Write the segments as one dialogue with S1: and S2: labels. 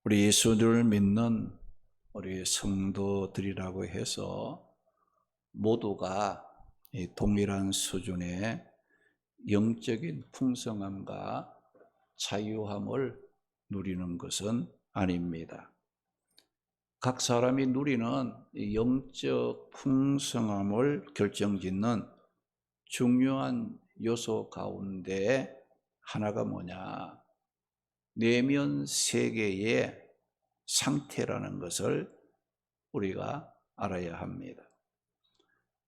S1: 우리 예수를 믿는 우리 성도들이라고 해서 모두가 이 동일한 수준의 영적인 풍성함과 자유함을 누리는 것은 아닙니다. 각 사람이 누리는 이 영적 풍성함을 결정짓는 중요한 요소 가운데 하나가 뭐냐? 내면 세계의 상태라는 것을 우리가 알아야 합니다.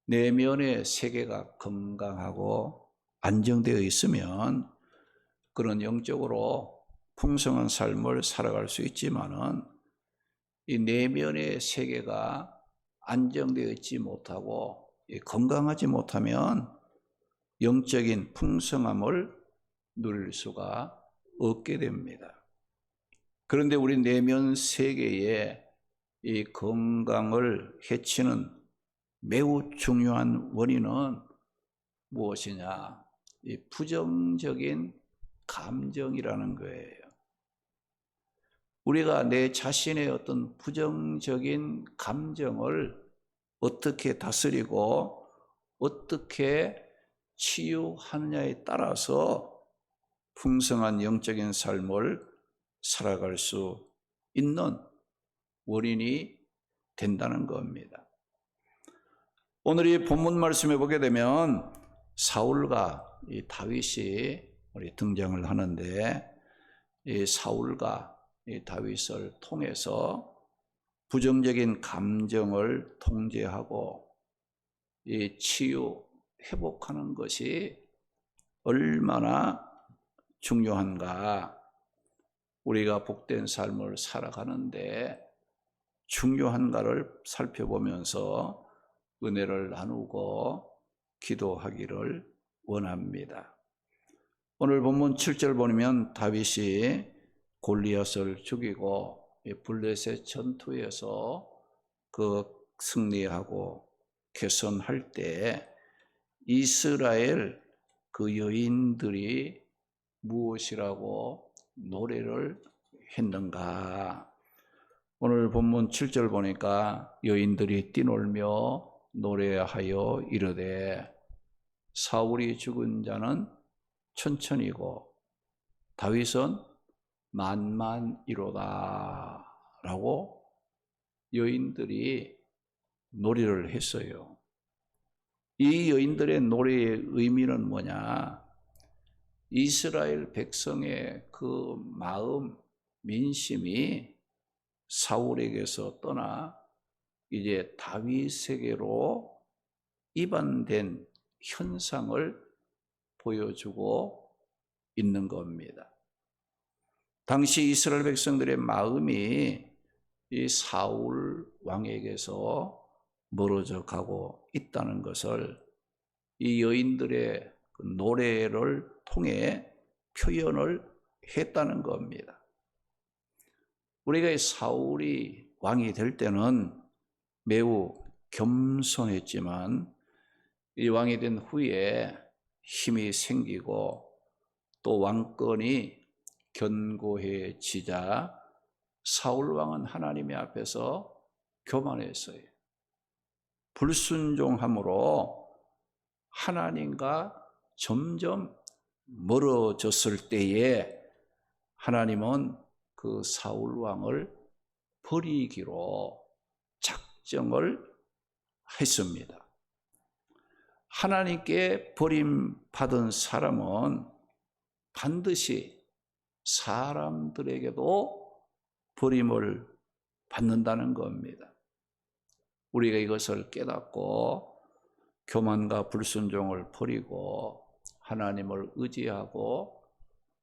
S1: 내면의 세계가 건강하고 안정되어 있으면 그런 영적으로 풍성한 삶을 살아갈 수 있지만은 이 내면의 세계가 안정되어 있지 못하고 건강하지 못하면 영적인 풍성함을 누릴 수가 없게 됩니다. 그런데 우리 내면 세계에 이 건강을 해치는 매우 중요한 원인은 무엇이냐? 이 부정적인 감정이라는 거예요. 우리가 내 자신의 어떤 부정적인 감정을 어떻게 다스리고 어떻게 치유하느냐에 따라서 풍성한 영적인 삶을 살아갈 수 있는 원인이 된다는 겁니다. 오늘 이 본문 말씀에 보게 되면 사울과 이 다윗이 우리 등장을 하는데 이 사울과 이 다윗을 통해서 부정적인 감정을 통제하고 이 치유, 회복하는 것이 얼마나 중요한가. 우리가 복된 삶을 살아가는데 중요한가를 살펴보면서 은혜를 나누고 기도하기를 원합니다. 오늘 본문 7절 보면 다윗이 골리앗을 죽이고 블레셋 전투에서 그 승리하고 개선할 때 이스라엘 그 여인들이 무엇이라고 노래를 했는가? 오늘 본문 7절 보니까 여인들이 뛰놀며 노래하여 이르되 사울이 죽은 자는 천천이고 다윗은 만만이로다 라고 여인들이 노래를 했어요. 이 여인들의 노래의 의미는 뭐냐? 이스라엘 백성의 그 마음, 민심이 사울에게서 떠나 이제 다윗에게로 이반된 현상을 보여주고 있는 겁니다. 당시 이스라엘 백성들의 마음이 이 사울 왕에게서 멀어져 가고 있다는 것을 이 여인들의 그 노래를 통해 표현을 했다는 겁니다. 우리가 이 사울이 왕이 될 때는 매우 겸손했지만 이 왕이 된 후에 힘이 생기고 또 왕권이 견고해지자 사울 왕은 하나님의 앞에서 교만했어요. 불순종함으로 하나님과 점점 멀어졌을 때에 하나님은 그 사울 왕을 버리기로 작정을 했습니다. 하나님께 버림받은 사람은 반드시 사람들에게도 버림을 받는다는 겁니다. 우리가 이것을 깨닫고 교만과 불순종을 버리고 하나님을 의지하고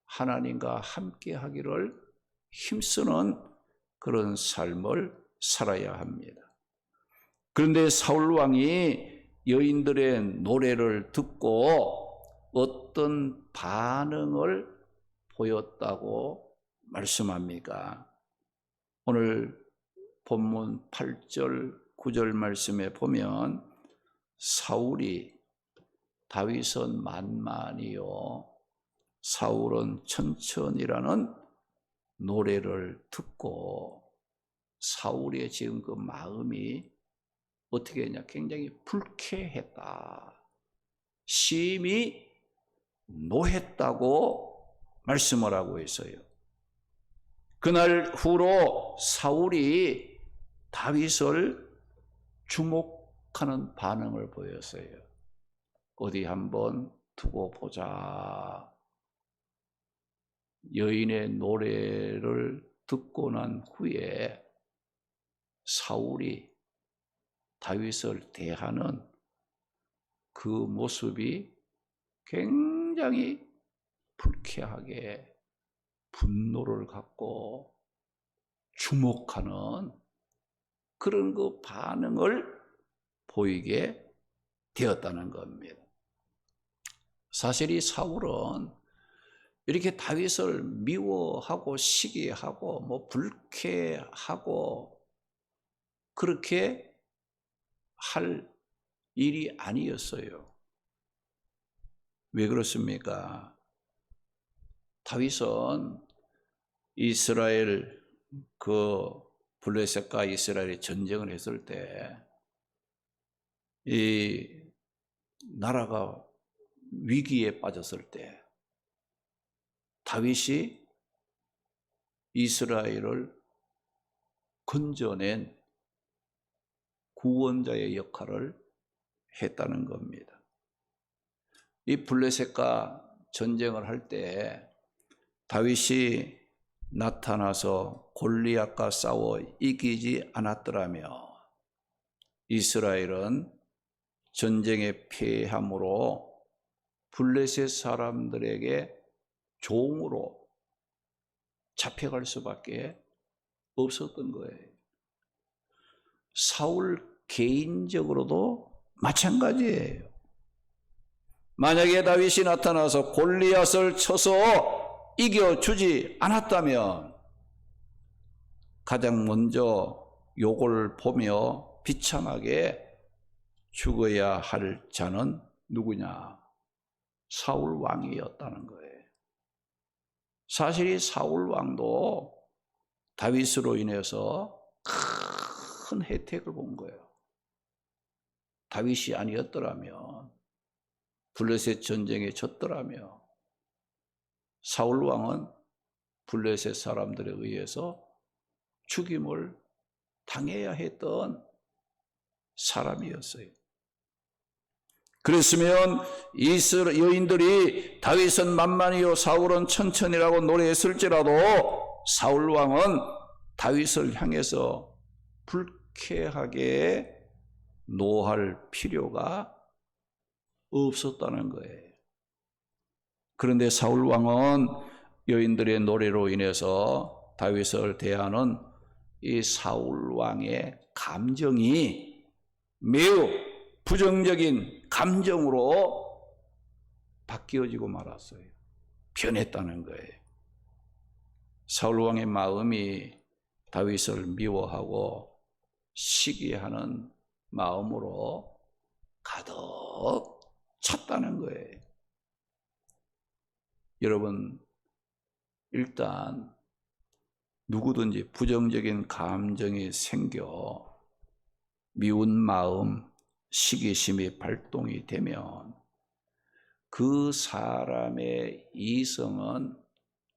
S1: 하나님과 함께 하기를 힘쓰는 그런 삶을 살아야 합니다. 그런데 사울 왕이 여인들의 노래를 듣고 어떤 반응을 보였다고 말씀합니까? 오늘 본문 8절, 9절 말씀에 보면 사울이 다윗은 만만이요 사울은 천천이라는 노래를 듣고 사울의 지금 그 마음이 어떻게 했냐? 굉장히 불쾌했다. 심히 노했다고 말씀을 하고 있어요. 그날 후로 사울이 다윗을 주목하는 반응을 보였어요. 어디 한번 두고 보자. 여인의 노래를 듣고 난 후에 사울이 다윗을 대하는 그 모습이 굉장히 불쾌하게 분노를 갖고 주목하는 그런 그 반응을 보이게 되었다는 겁니다. 사실 이 사울은 이렇게 다윗을 미워하고 시기하고 뭐 불쾌하고 그렇게 할 일이 아니었어요. 왜 그렇습니까? 다윗은 이스라엘 블레셋과 이스라엘이 전쟁을 했을 때 이 나라가 위기에 빠졌을 때 다윗이 이스라엘을 건져낸 구원자의 역할을 했다는 겁니다. 이 블레셋과 전쟁을 할 때 다윗이 나타나서 골리앗과 싸워 이기지 않았더라며 이스라엘은 전쟁에 패함으로 블레셋 사람들에게 종으로 잡혀갈 수밖에 없었던 거예요. 사울 개인적으로도 마찬가지예요. 만약에 다윗이 나타나서 골리앗을 쳐서 이겨주지 않았다면 가장 먼저 욕을 보며 비참하게 죽어야 할 자는 누구냐? 사울 왕이었다는 거예요. 사실 이 사울 왕도 다윗으로 인해서 큰 혜택을 본 거예요. 다윗이 아니었더라면, 블레셋 전쟁에 졌더라면 사울 왕은 블레셋 사람들에 의해서 죽임을 당해야 했던 사람이었어요. 그랬으면 이스라엘 여인들이 다윗은 만만히요 사울은 천천히라고 노래했을지라도 사울 왕은 다윗을 향해서 불쾌하게 노할 필요가 없었다는 거예요. 그런데 사울 왕은 여인들의 노래로 인해서 다윗을 대하는 이 사울 왕의 감정이 매우 부정적인 감정으로 바뀌어지고 말았어요. 변했다는 거예요. 사울 왕의 마음이 다윗을 미워하고 시기하는 마음으로 가득 찼다는 거예요. 여러분, 일단 누구든지 부정적인 감정이 생겨 미운 마음, 시기심이 발동이 되면 그 사람의 이성은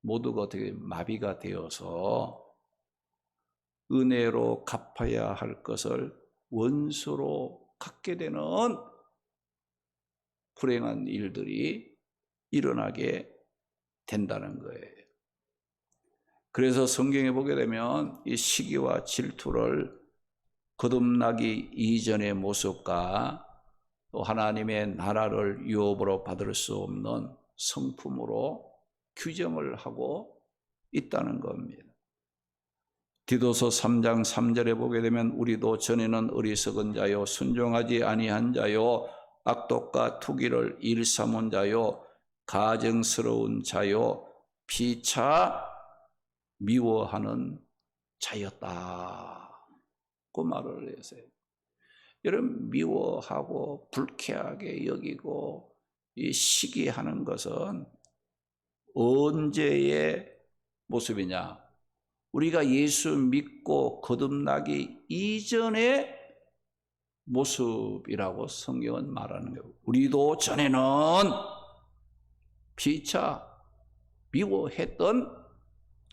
S1: 모두가 어떻게 마비가 되어서 은혜로 갚아야 할 것을 원수로 갚게 되는 불행한 일들이 일어나게 된다는 거예요. 그래서 성경에 보게 되면 이 시기와 질투를 거듭나기 이전의 모습과 또 하나님의 나라를 유업으로 받을 수 없는 성품으로 규정을 하고 있다는 겁니다. 디도서 3장 3절에 보게 되면 우리도 전에는 어리석은 자요 순종하지 아니한 자요 악독과 투기를 일삼은 자요 가증스러운 자요 피차 미워하는 자였다. 그 말을 했어요. 여러분, 미워하고 불쾌하게 여기고 이 시기하는 것은 언제의 모습이냐? 우리가 예수 믿고 거듭나기 이전의 모습이라고 성경은 말하는 거예요. 우리도 전에는 피차 미워했던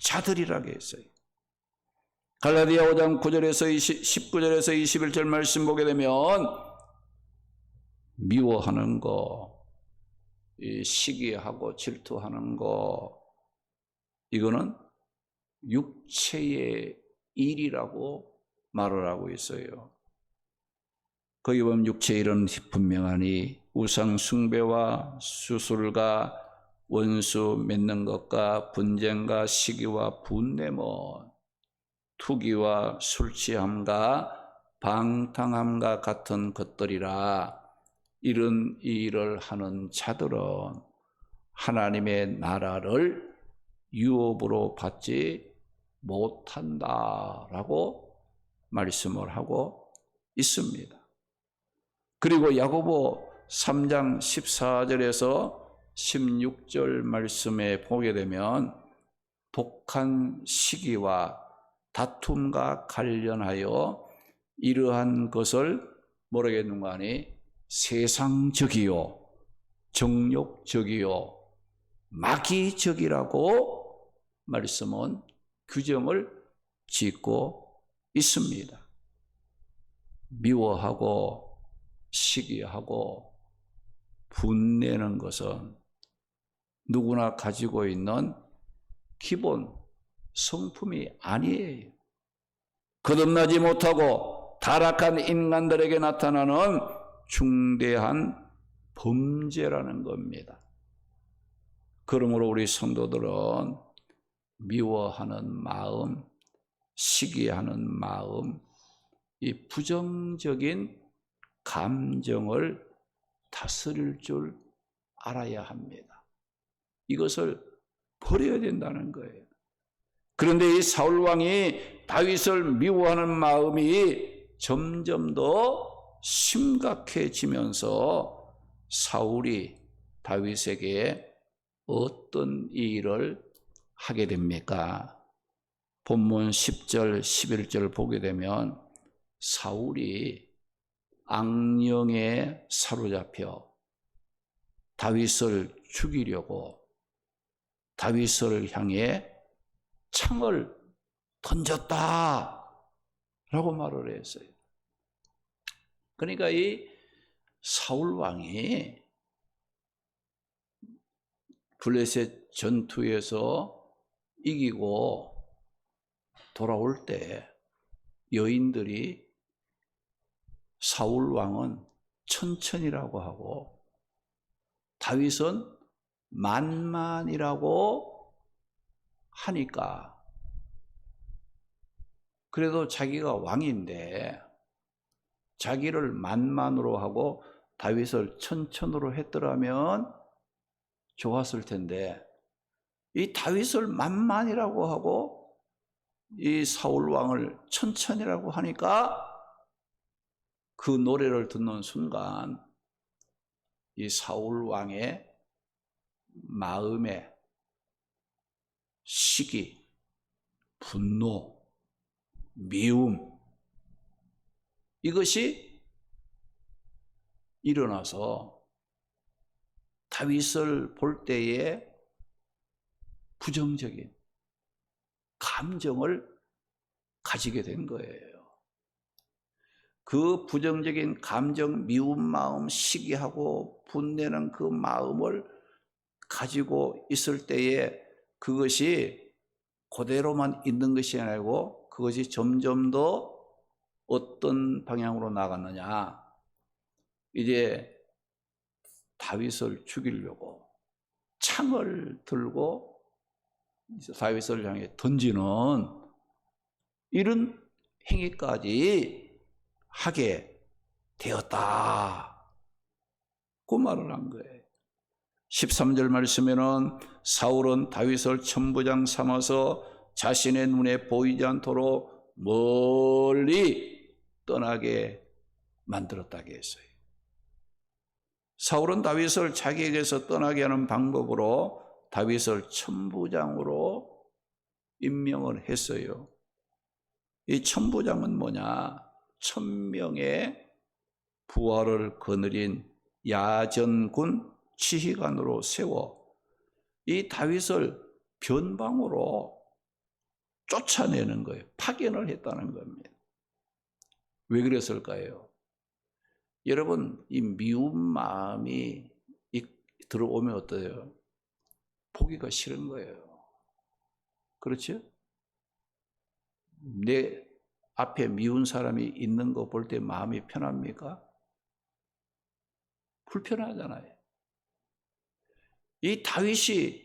S1: 자들이라고 했어요. 갈라디아 5장 9절에서 19절에서 21절 말씀 보게 되면 미워하는 거, 시기하고 질투하는 거, 이거는 육체의 일이라고 말을 하고 있어요. 거기 보면 육체의 일은 분명하니 우상 숭배와 수술과 원수 맺는 것과 분쟁과 시기와 분냄은 투기와 술취함과 방탕함과 같은 것들이라. 이런 일을 하는 자들은 하나님의 나라를 유업으로 받지 못한다라고 말씀을 하고 있습니다. 그리고 야고보 3장 14절에서 16절 말씀에 보게 되면 독한 시기와 다툼과 관련하여 이러한 것을 뭐라고 했는가 하니 세상적이요 정욕적이요 마귀적이라고 말씀은 규정을 짓고 있습니다. 미워하고 시기하고 분내는 것은 누구나 가지고 있는 기본 성품이 아니에요. 거듭나지 못하고 타락한 인간들에게 나타나는 중대한 범죄라는 겁니다. 그러므로 우리 성도들은 미워하는 마음, 시기하는 마음, 이 부정적인 감정을 다스릴 줄 알아야 합니다. 이것을 버려야 된다는 거예요. 그런데 이 사울 왕이 다윗을 미워하는 마음이 점점 더 심각해지면서 사울이 다윗에게 어떤 일을 하게 됩니까? 본문 10절, 11절 보게 되면 사울이 악령에 사로잡혀 다윗을 죽이려고 다윗을 향해 창을 던졌다 라고 말을 했어요. 그러니까 이 사울 왕이 블레셋 전투에서 이기고 돌아올 때 여인들이 사울 왕은 천천이라고 하고 다윗은 만만이라고 하니까 그래도 자기가 왕인데 자기를 만만으로 하고 다윗을 천천으로 했더라면 좋았을 텐데 이 다윗을 만만이라고 하고 이 사울 왕을 천천이라고 하니까 그 노래를 듣는 순간 이 사울 왕의 마음에 시기, 분노, 미움 이것이 일어나서 다윗을 볼 때에 부정적인 감정을 가지게 된 거예요. 그 부정적인 감정, 미운 마음, 시기하고 분내는 그 마음을 가지고 있을 때에 그것이 그대로만 있는 것이 아니고 그것이 점점 더 어떤 방향으로 나갔느냐. 이제 다윗을 죽이려고 창을 들고 다윗을 향해 던지는 이런 행위까지 하게 되었다. 그 말을 한 거예요. 13절 말씀에는 사울은 다윗을 천부장 삼아서 자신의 눈에 보이지 않도록 멀리 떠나게 만들었다고 했어요. 사울은 다윗을 자기에게서 떠나게 하는 방법으로 다윗을 천부장으로 임명을 했어요. 이 천부장은 뭐냐? 1000명의 부하를 거느린 야전군 지휘관으로 세워 이 다윗을 변방으로 쫓아내는 거예요. 파견을 했다는 겁니다. 왜 그랬을까요? 여러분, 이 미운 마음이 들어오면 어때요? 보기가 싫은 거예요. 그렇죠? 내 앞에 미운 사람이 있는 거 볼 때 마음이 편합니까? 불편하잖아요. 이 다윗이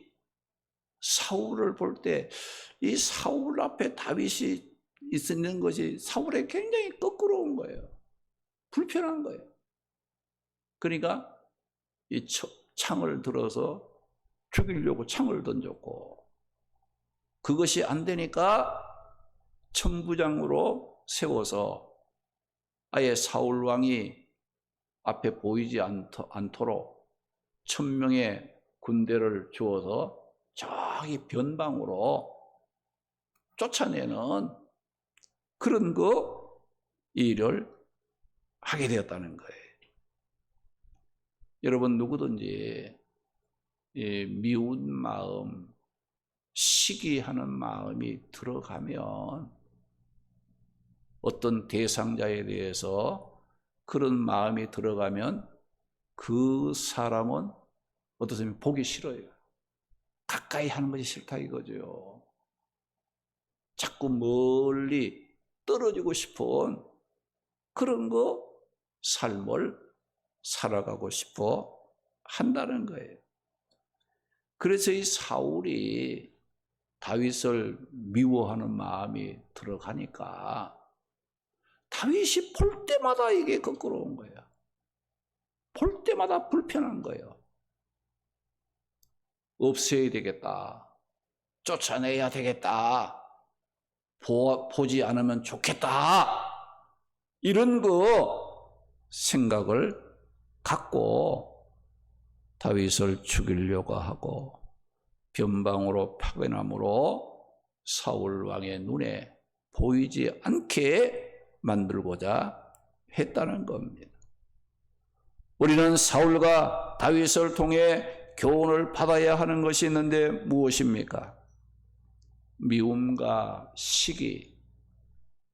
S1: 사울을 볼 때 이 사울 앞에 다윗이 있는 것이 사울에 굉장히 거꾸로운 거예요. 불편한 거예요. 그러니까 이 창을 들어서 죽이려고 창을 던졌고, 그것이 안 되니까 천부장으로 세워서 아예 사울 왕이 앞에 보이지 않도록 1000명의 군대를 주어서 저기 변방으로 쫓아내는 그런 일을 하게 되었다는 거예요. 여러분, 누구든지 이 미운 마음, 시기하는 마음이 들어가면 어떤 대상자에 대해서 그런 마음이 들어가면 그 사람은 어떻습니까? 보기 싫어요. 가까이 하는 것이 싫다 이거죠. 자꾸 멀리 떨어지고 싶은 그런 삶을 살아가고 싶어 한다는 거예요. 그래서 이 사울이 다윗을 미워하는 마음이 들어가니까 다윗이 볼 때마다 이게 거꾸로운 거예요. 볼 때마다 불편한 거예요. 없애야 되겠다. 쫓아내야 되겠다. 보지 않으면 좋겠다. 이런 생각을 갖고 다윗을 죽이려고 하고 변방으로 파견함으로 사울 왕의 눈에 보이지 않게 만들고자 했다는 겁니다. 우리는 사울과 다윗을 통해 교훈을 받아야 하는 것이 있는데 무엇입니까? 미움과 시기,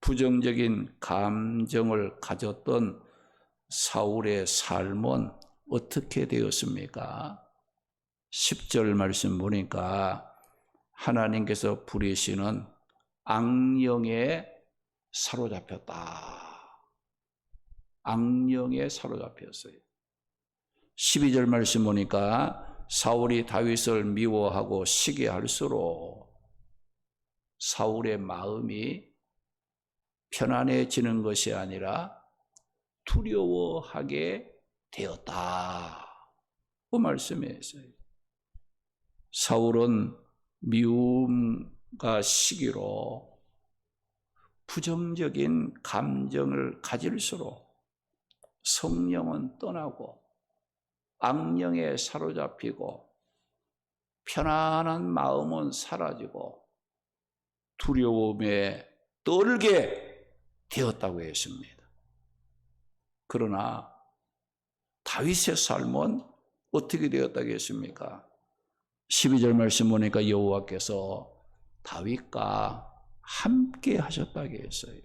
S1: 부정적인 감정을 가졌던 사울의 삶은 어떻게 되었습니까? 10절 말씀 보니까 하나님께서 부리시는 악령에 사로잡혔다. 악령에 사로잡혔어요. 12절 말씀 보니까 사울이 다윗을 미워하고 시기할수록 사울의 마음이 편안해지는 것이 아니라 두려워하게 되었다. 그 말씀이었어요. 사울은 미움과 시기로 부정적인 감정을 가질수록 성령은 떠나고 악령에 사로잡히고 편안한 마음은 사라지고 두려움에 떨게 되었다고 했습니다. 그러나 다윗의 삶은 어떻게 되었다고 했습니까? 12절 말씀 보니까 여호와께서 다윗과 함께 하셨다고 했어요.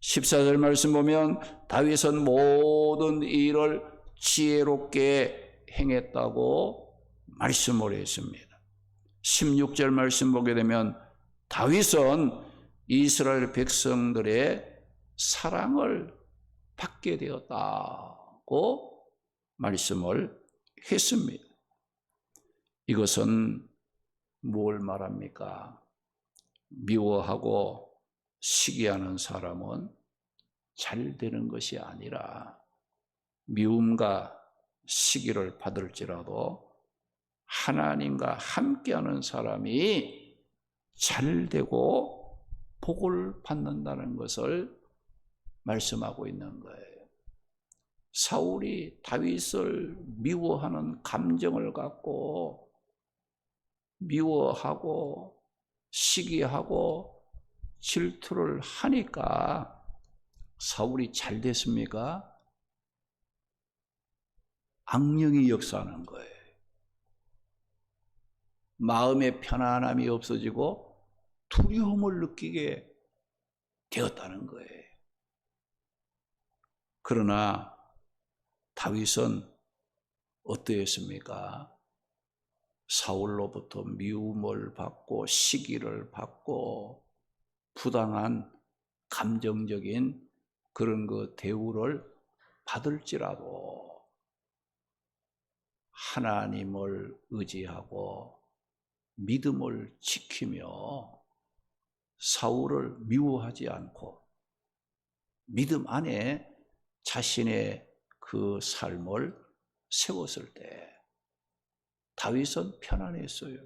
S1: 14절 말씀 보면 다윗은 모든 일을 지혜롭게 행했다고 말씀을 했습니다. 16절 말씀 보게 되면 다윗은 이스라엘 백성들의 사랑을 받게 되었다고 말씀을 했습니다. 이것은 뭘 말합니까? 미워하고 시기하는 사람은 잘 되는 것이 아니라 미움과 시기를 받을지라도 하나님과 함께하는 사람이 잘 되고 복을 받는다는 것을 말씀하고 있는 거예요. 사울이 다윗을 미워하는 감정을 갖고 미워하고 시기하고 질투를 하니까 사울이 잘 됐습니까? 악령이 역사하는 거예요. 마음의 편안함이 없어지고 두려움을 느끼게 되었다는 거예요. 그러나 다윗은 어떠했습니까? 사울로부터 미움을 받고 시기를 받고 부당한 감정적인 그런 그 대우를 받을지라도 하나님을 의지하고 믿음을 지키며 사울을 미워하지 않고 믿음 안에 자신의 그 삶을 세웠을 때 다윗은 편안했어요.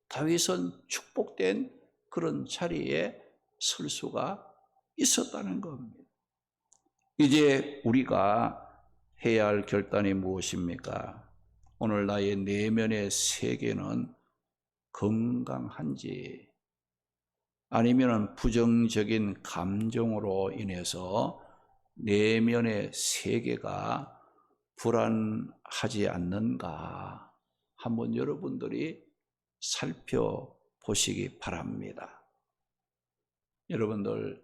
S1: 다윗은 축복된 그런 자리에 설 수가 있었다는 겁니다. 이제 우리가 해야 할 결단이 무엇입니까? 오늘 나의 내면의 세계는 건강한지 아니면 부정적인 감정으로 인해서 내면의 세계가 불안하지 않는가 한번 여러분들이 살펴보시기 바랍니다. 여러분들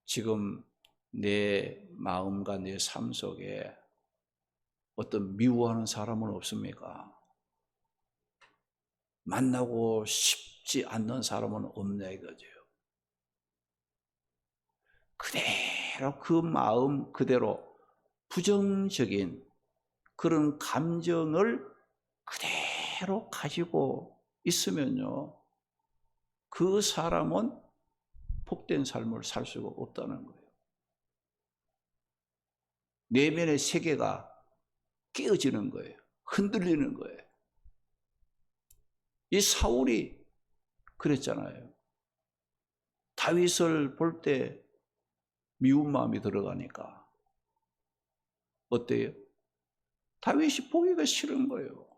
S1: 지금 내 마음과 내 삶 속에 어떤 미워하는 사람은 없습니까? 만나고 싶지 않는 사람은 없냐 이거죠. 그대로 그 마음 그대로 부정적인 그런 감정을 그대로 가지고 있으면요, 그 사람은 복된 삶을 살 수가 없다는 거예요. 내면의 세계가 깨어지는 거예요. 흔들리는 거예요. 이 사울이 그랬잖아요. 다윗을 볼 때 미운 마음이 들어가니까 어때요? 다윗이 보기가 싫은 거예요.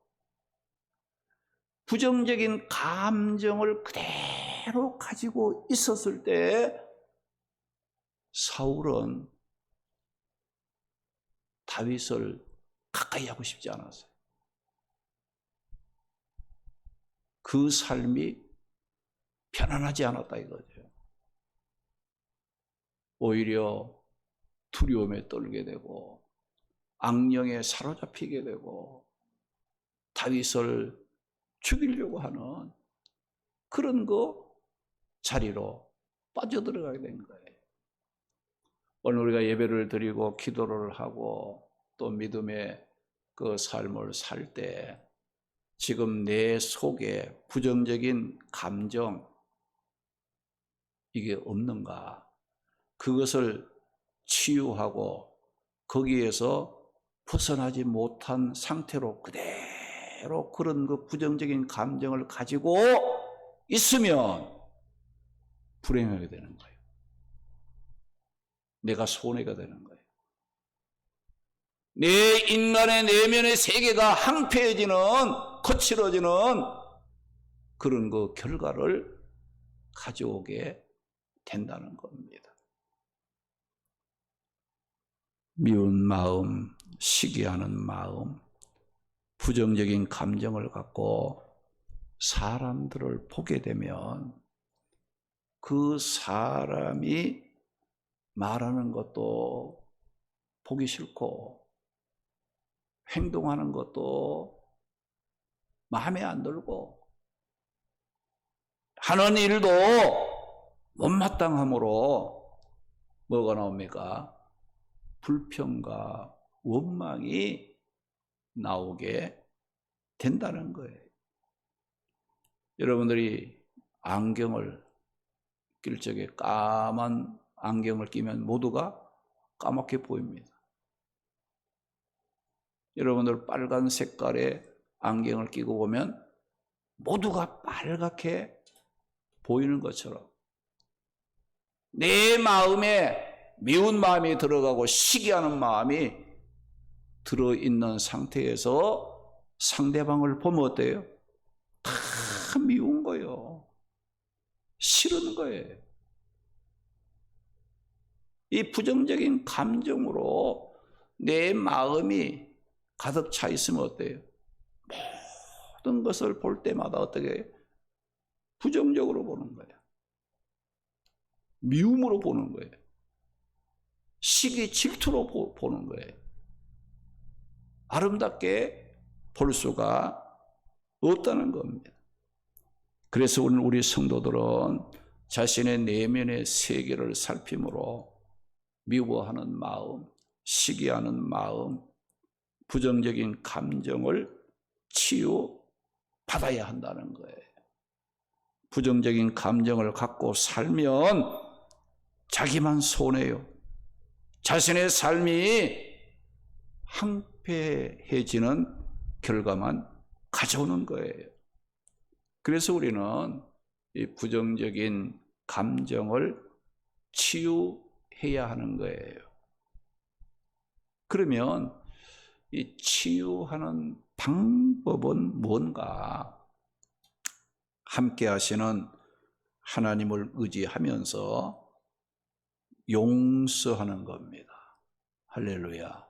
S1: 부정적인 감정을 그대로 가지고 있었을 때 사울은 다윗을 가까이 하고 싶지 않았어요. 그 삶이 편안하지 않았다 이거죠. 오히려 두려움에 떨게 되고 악령에 사로잡히게 되고 다윗을 죽이려고 하는 그런 거 자리로 빠져들어가게 된 거예요. 오늘 우리가 예배를 드리고 기도를 하고 또 믿음의 그 삶을 살 때 지금 내 속에 부정적인 감정 이게 없는가? 그것을 치유하고 거기에서 벗어나지 못한 상태로 그대로 그런 그 부정적인 감정을 가지고 있으면 불행하게 되는 거예요. 내가 손해가 되는 거예요. 내 인간의 내면의 세계가 항폐해지는, 거칠어지는 그런 그 결과를 가져오게 된다는 겁니다. 미운 마음, 시기하는 마음, 부정적인 감정을 갖고 사람들을 보게 되면 그 사람이 말하는 것도 보기 싫고 행동하는 것도 마음에 안 들고 하는 일도 못마땅함으로 뭐가 나옵니까? 불평과 원망이 나오게 된다는 거예요. 여러분들이 안경을 낄 적에 까만 안경을 끼면 모두가 까맣게 보입니다. 여러분들 빨간 색깔의 안경을 끼고 보면 모두가 빨갛게 보이는 것처럼 내 마음에 미운 마음이 들어가고 시기하는 마음이 들어있는 상태에서 상대방을 보면 어때요? 다 미운 거예요. 싫은 거예요. 이 부정적인 감정으로 내 마음이 가득 차 있으면 어때요? 모든 것을 볼 때마다 어떻게 해요? 부정적으로 보는 거예요. 미움으로 보는 거예요. 시기 질투로 보는 거예요. 아름답게 볼 수가 없다는 겁니다. 그래서 우리 성도들은 자신의 내면의 세계를 살핌으로 미워하는 마음, 시기하는 마음, 부정적인 감정을 치유받아야 한다는 거예요. 부정적인 감정을 갖고 살면 자기만 손해요. 자신의 삶이 황폐해지는 결과만 가져오는 거예요. 그래서 우리는 이 부정적인 감정을 치유해야 하는 거예요. 그러면 이 치유하는 방법은 뭔가? 함께 하시는 하나님을 의지하면서 용서하는 겁니다. 할렐루야.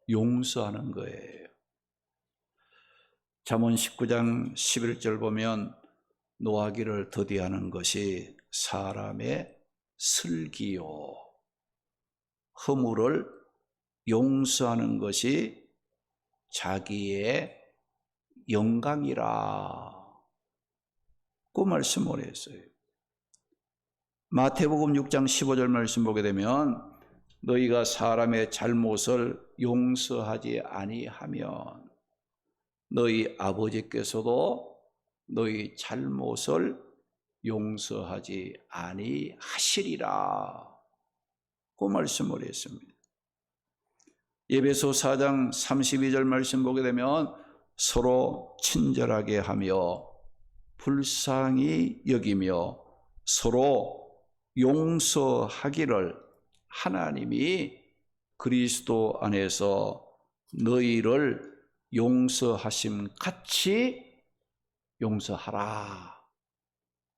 S1: 용서하는 거예요. 잠언 19장 11절 보면 노하기를 더디하는 것이 사람의 슬기요, 허물을 용서하는 것이 자기의 영광이라 그 말씀을 했어요. 마태복음 6장 15절 말씀 보게 되면 너희가 사람의 잘못을 용서하지 아니하면 너희 아버지께서도 너희 잘못을 용서하지 아니하시리라 그 말씀을 했습니다. 에베소 4장 32절 말씀 보게 되면 서로 친절하게 하며 불쌍히 여기며 서로 용서하기를 하나님이 그리스도 안에서 너희를 용서하심 같이 용서하라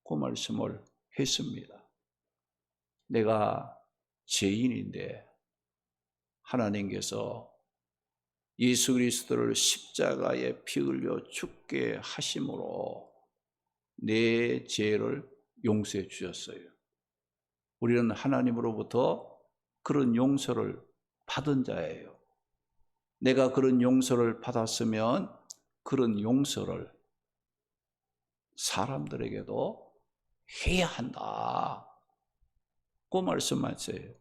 S1: 그 말씀을 했습니다. 내가 죄인인데 하나님께서 예수 그리스도를 십자가에 피 흘려 죽게 하심으로 내 죄를 용서해 주셨어요. 우리는 하나님으로부터 그런 용서를 받은 자예요. 내가 그런 용서를 받았으면 그런 용서를 사람들에게도 해야 한다 그 말씀하세요.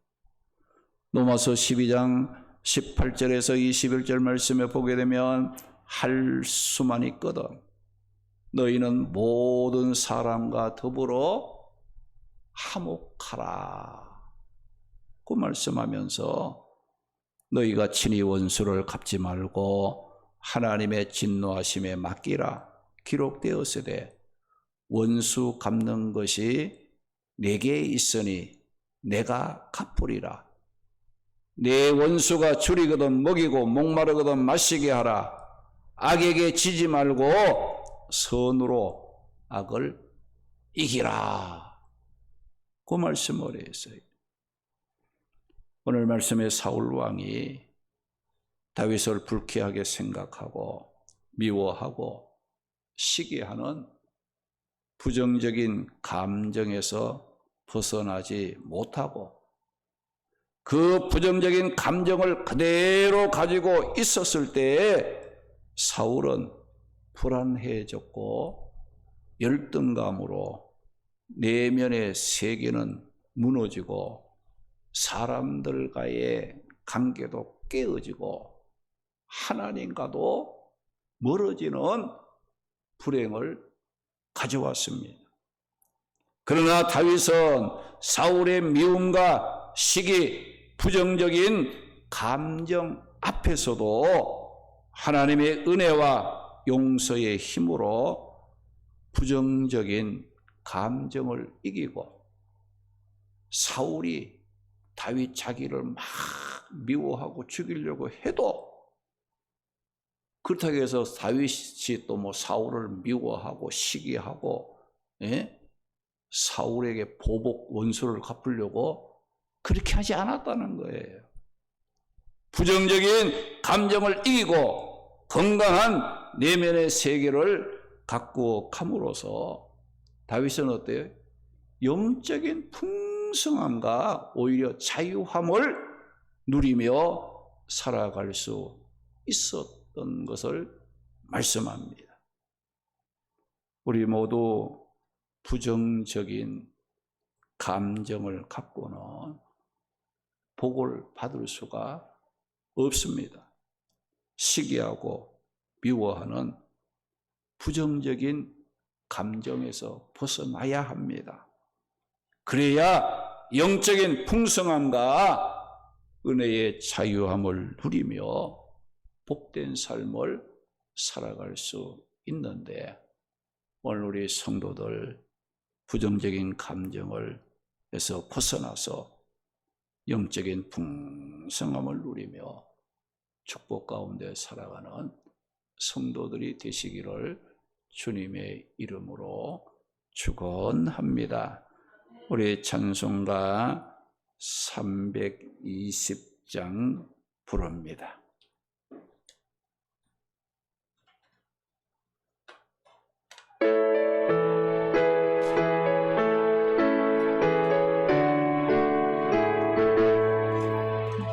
S1: 로마서 12장 18절에서 21절 말씀에 보게 되면 할 수만 있거든 너희는 모든 사람과 더불어 화목하라 그 말씀하면서 너희가 친히 원수를 갚지 말고 하나님의 진노하심에 맡기라 기록되었으되 원수 갚는 것이 내게 있으니 내가 갚으리라. 내 원수가 줄이거든 먹이고 목마르거든 마시게 하라. 악에게 지지 말고 선으로 악을 이기라 그 말씀을 했어요. 오늘 말씀에 사울 왕이 다윗을 불쾌하게 생각하고 미워하고 시기하는 부정적인 감정에서 벗어나지 못하고 그 부정적인 감정을 그대로 가지고 있었을 때에 사울은 불안해졌고 열등감으로 내면의 세계는 무너지고 사람들과의 관계도 깨어지고 하나님과도 멀어지는 불행을 가져왔습니다. 그러나 다윗은 사울의 미움과 시기, 부정적인 감정 앞에서도 하나님의 은혜와 용서의 힘으로 부정적인 감정을 이기고 사울이 다윗 자기를 막 미워하고 죽이려고 해도 그렇다고 해서 다윗이 또 뭐 사울을 미워하고 시기하고 사울에게 보복 원수를 갚으려고 그렇게 하지 않았다는 거예요. 부정적인 감정을 이기고 건강한 내면의 세계를 갖고 감으로써 다윗은 어때요? 영적인 풍성함과 오히려 자유함을 누리며 살아갈 수 있었던 것을 말씀합니다. 우리 모두 부정적인 감정을 갖고는 복을 받을 수가 없습니다. 시기하고 미워하는 부정적인 감정에서 벗어나야 합니다. 그래야 영적인 풍성함과 은혜의 자유함을 누리며 복된 삶을 살아갈 수 있는데, 오늘 우리 성도들 부정적인 감정에서 벗어나서 영적인 풍성함을 누리며 축복 가운데 살아가는 성도들이 되시기를 주님의 이름으로 축원합니다. 우리 찬송가 320장 부릅니다.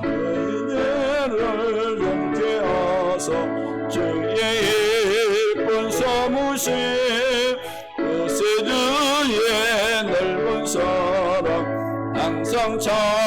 S2: 은혜를 넘게 하사 주의 예쁜 사무실 그 세주의 넓은 사랑 항상 잘